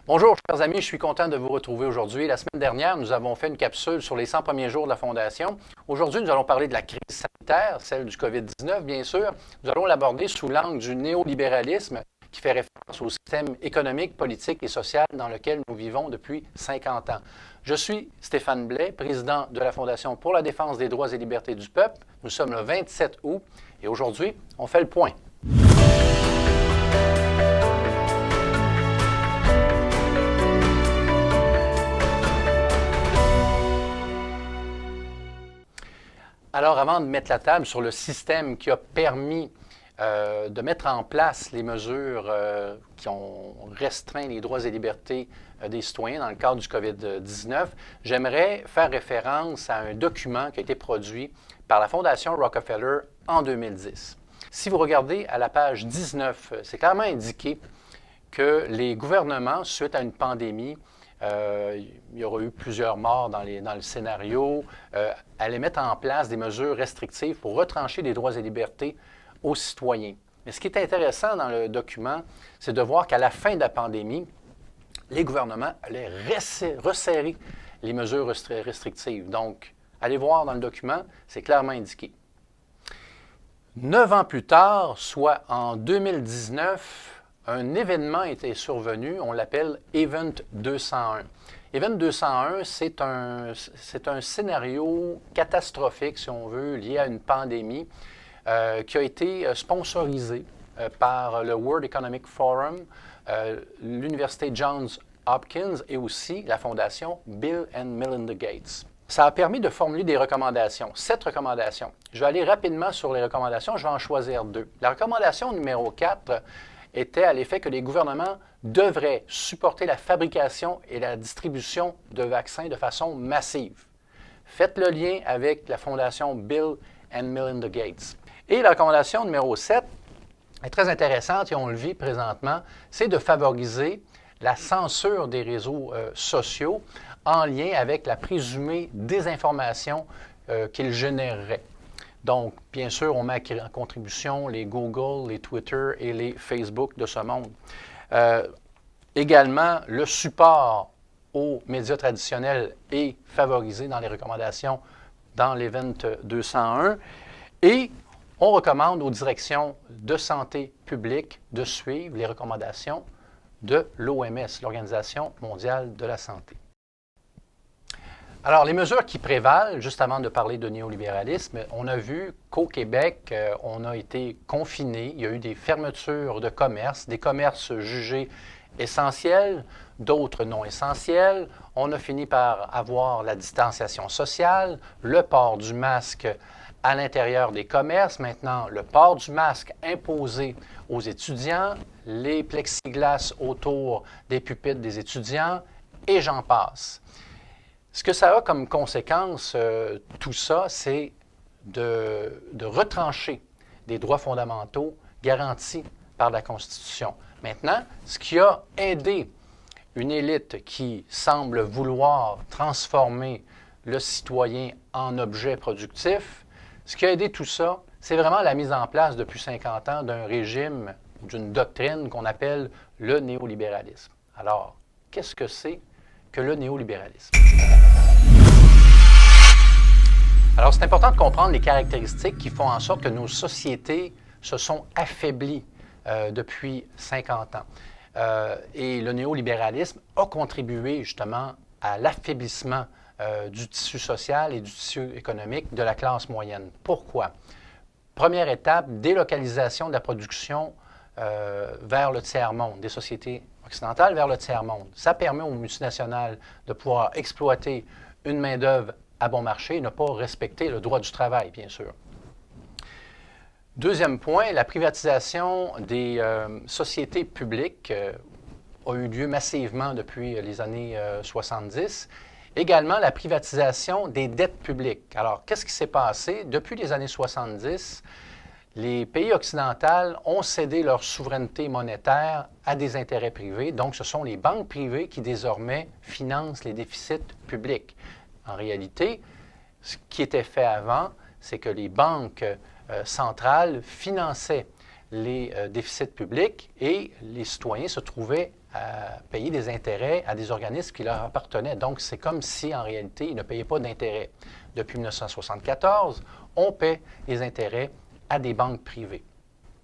Bonjour, chers amis, je suis content de vous retrouver aujourd'hui. La semaine dernière, nous avons fait une capsule sur les 100 premiers jours de la Fondation. Aujourd'hui, nous allons parler de la crise sanitaire, celle du COVID-19, bien sûr. Nous allons l'aborder sous l'angle du néolibéralisme qui fait référence au système économique, politique et social dans lequel nous vivons depuis 50 ans. Je suis Stéphane Blais, président de la Fondation pour la défense des droits et libertés du peuple. Nous sommes le 27 août et aujourd'hui, on fait le point. Alors, avant de mettre la table sur le système qui a permis de mettre en place les mesures qui ont restreint les droits et libertés des citoyens dans le cadre du COVID-19, j'aimerais faire référence à un document qui a été produit par la Fondation Rockefeller en 2010. Si vous regardez à la page 19, c'est clairement indiqué que les gouvernements, suite à une pandémie, il y aura eu plusieurs morts dans le scénario, allaient mettre en place des mesures restrictives pour retrancher les droits et libertés aux citoyens. Mais ce qui est intéressant dans le document, c'est de voir qu'à la fin de la pandémie, les gouvernements allaient resserrer les mesures restrictives. Donc, allez voir dans le document, c'est clairement indiqué. 9 ans plus tard, soit en 2019, un événement était survenu, on l'appelle Event 201. Event 201, c'est un scénario catastrophique, si on veut, lié à une pandémie qui a été sponsorisé par le World Economic Forum, l'Université Johns Hopkins et aussi la Fondation Bill and Melinda Gates. Ça a permis de formuler des recommandations, 7 recommandations. Je vais aller rapidement sur les recommandations, je vais en choisir 2. La recommandation numéro 4 était à l'effet que les gouvernements devraient supporter la fabrication et la distribution de vaccins de façon massive. Faites le lien avec la Fondation Bill and Melinda Gates. Et la recommandation numéro 7 est très intéressante et on le vit présentement, c'est de favoriser la censure des réseaux sociaux en lien avec la présumée désinformation qu'ils généreraient. Donc, bien sûr, on met en contribution les Google, les Twitter et les Facebook de ce monde. Également, le support aux médias traditionnels est favorisé dans les recommandations dans l'Event 201. Et on recommande aux directions de santé publique de suivre les recommandations de l'OMS, l'Organisation mondiale de la santé. Alors, les mesures qui prévalent, juste avant de parler de néolibéralisme, on a vu qu'au Québec, on a été confiné. Il y a eu des fermetures de commerces, des commerces jugés essentiels, d'autres non essentiels. On a fini par avoir la distanciation sociale, le port du masque à l'intérieur des commerces. Maintenant, le port du masque imposé aux étudiants, les plexiglas autour des pupitres des étudiants, et j'en passe. Ce que ça a comme conséquence, tout ça, c'est de retrancher des droits fondamentaux garantis par la Constitution. Maintenant, ce qui a aidé une élite qui semble vouloir transformer le citoyen en objet productif, ce qui a aidé tout ça, c'est vraiment la mise en place depuis 50 ans d'un régime, d'une doctrine qu'on appelle le néolibéralisme. Alors, qu'est-ce que c'est que le néolibéralisme? Alors, c'est important de comprendre les caractéristiques qui font en sorte que nos sociétés se sont affaiblies depuis 50 ans. Et le néolibéralisme a contribué justement à l'affaiblissement du tissu social et du tissu économique de la classe moyenne. Pourquoi? Première étape, délocalisation de la production vers le tiers-monde, des sociétés occidentales vers le tiers-monde. Ça permet aux multinationales de pouvoir exploiter une main-d'œuvre à bon marché et ne pas respecter le droit du travail, bien sûr. Deuxième point, la privatisation des sociétés publiques a eu lieu massivement depuis les années 70. Également, la privatisation des dettes publiques. Alors, qu'est-ce qui s'est passé? Depuis les années 70, les pays occidentaux ont cédé leur souveraineté monétaire à des intérêts privés. Donc, ce sont les banques privées qui désormais financent les déficits publics. En réalité, ce qui était fait avant, c'est que les banques centrales finançaient les déficits publics et les citoyens se trouvaient payer des intérêts à des organismes qui leur appartenaient. Donc, c'est comme si, en réalité, ils ne payaient pas d'intérêts. Depuis 1974, on paie des intérêts à des banques privées.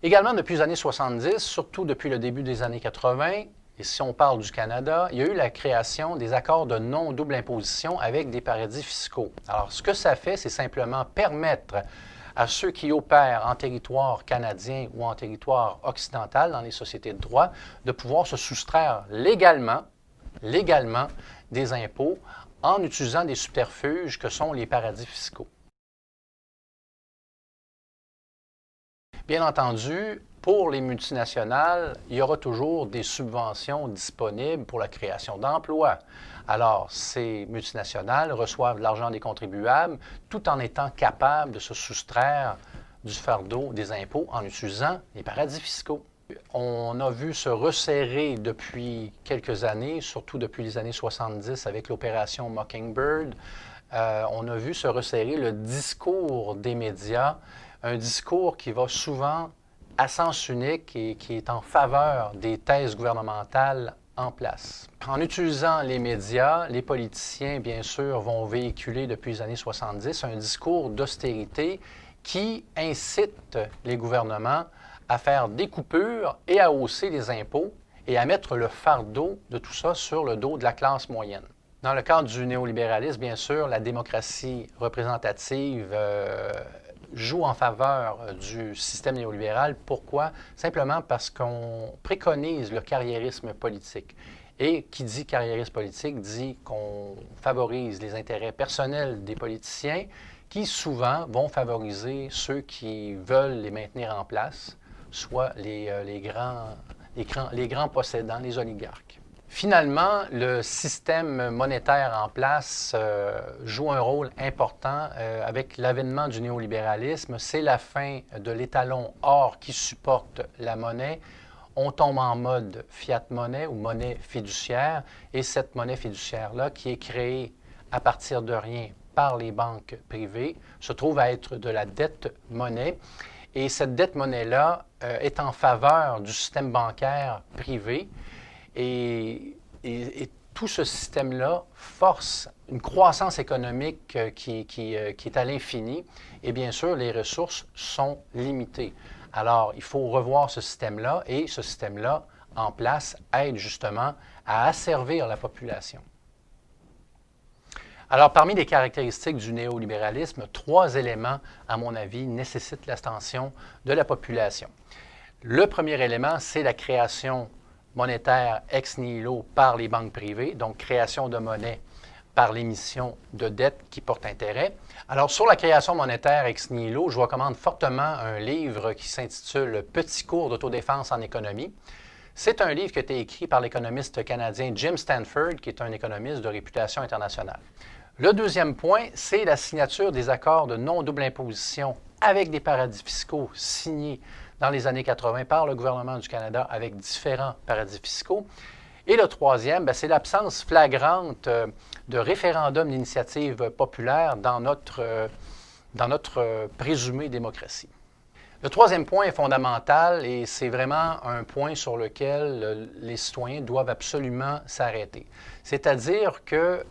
Également, depuis les années 70, surtout depuis le début des années 80, et si on parle du Canada, il y a eu la création des accords de non-double imposition avec des paradis fiscaux. Alors, ce que ça fait, c'est simplement permettre à ceux qui opèrent en territoire canadien ou en territoire occidental dans les sociétés de droit de pouvoir se soustraire légalement des impôts en utilisant des subterfuges que sont les paradis fiscaux. Bien entendu, pour les multinationales, il y aura toujours des subventions disponibles pour la création d'emplois. Alors, ces multinationales reçoivent l'argent des contribuables tout en étant capables de se soustraire du fardeau des impôts en utilisant les paradis fiscaux. On a vu se resserrer depuis quelques années, surtout depuis les années 70 avec l'opération Mockingbird, on a vu se resserrer le discours des médias, un discours qui va souvent à sens unique et qui est en faveur des thèses gouvernementales en place. En utilisant les médias, les politiciens, bien sûr, vont véhiculer depuis les années 70 un discours d'austérité qui incite les gouvernements à faire des coupures et à hausser les impôts et à mettre le fardeau de tout ça sur le dos de la classe moyenne. Dans le cadre du néolibéralisme, bien sûr, la démocratie représentative joue en faveur du système néolibéral. Pourquoi? Simplement parce qu'on préconise le carriérisme politique. Et qui dit carriérisme politique dit qu'on favorise les intérêts personnels des politiciens qui souvent vont favoriser ceux qui veulent les maintenir en place, soit les grands possédants, les oligarques. Finalement, le système monétaire en place joue un rôle important avec l'avènement du néolibéralisme. C'est la fin de l'étalon or qui supporte la monnaie. On tombe en mode fiat monnaie ou monnaie fiduciaire. Et cette monnaie fiduciaire-là, qui est créée à partir de rien par les banques privées, se trouve à être de la dette monnaie. Et cette dette monnaie-là est en faveur du système bancaire privé. Et tout ce système-là force une croissance économique qui est à l'infini. Et bien sûr, les ressources sont limitées. Alors, il faut revoir ce système-là et ce système-là, en place, aide justement à asservir la population. Alors, parmi les caractéristiques du néolibéralisme, 3 éléments, à mon avis, nécessitent l'attention de la population. Le premier élément, c'est la création monétaire ex nihilo par les banques privées, donc création de monnaie par l'émission de dettes qui portent intérêt. Alors, sur la création monétaire ex nihilo, je vous recommande fortement un livre qui s'intitule « Petit cours d'autodéfense en économie ». C'est un livre qui a été écrit par l'économiste canadien Jim Stanford, qui est un économiste de réputation internationale. Le deuxième point, c'est la signature des accords de non-double imposition avec des paradis fiscaux signés dans les années 80 par le gouvernement du Canada avec différents paradis fiscaux. Et le troisième, c'est l'absence flagrante de référendum d'initiative populaire dans notre présumée démocratie. Le troisième point est fondamental et c'est vraiment un point sur lequel les citoyens doivent absolument s'arrêter. C'est-à-dire que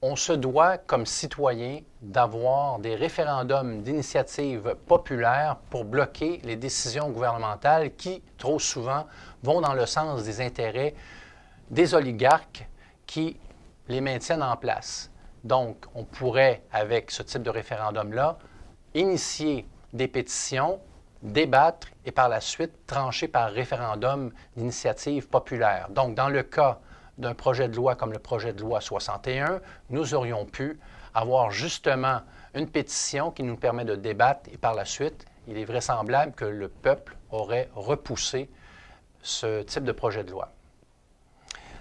on se doit, comme citoyen, d'avoir des référendums d'initiative populaire pour bloquer les décisions gouvernementales qui, trop souvent, vont dans le sens des intérêts des oligarques qui les maintiennent en place. Donc, on pourrait, avec ce type de référendum-là, initier des pétitions, débattre et par la suite trancher par référendum d'initiative populaire. Donc, dans le cas d'un projet de loi comme le projet de loi 61, nous aurions pu avoir justement une pétition qui nous permet de débattre et par la suite, il est vraisemblable que le peuple aurait repoussé ce type de projet de loi.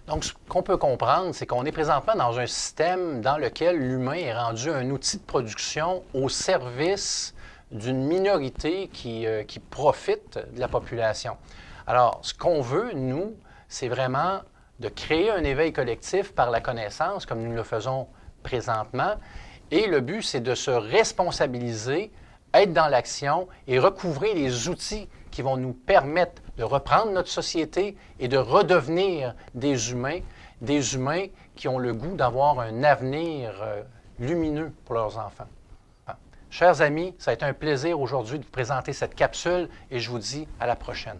Donc, ce qu'on peut comprendre, c'est qu'on est présentement dans un système dans lequel l'humain est rendu un outil de production au service d'une minorité qui profite de la population. Alors, ce qu'on veut, nous, c'est vraiment de créer un éveil collectif par la connaissance, comme nous le faisons présentement. Et le but, c'est de se responsabiliser, être dans l'action et recouvrer les outils qui vont nous permettre de reprendre notre société et de redevenir des humains qui ont le goût d'avoir un avenir lumineux pour leurs enfants. Chers amis, ça a été un plaisir aujourd'hui de vous présenter cette capsule et je vous dis à la prochaine.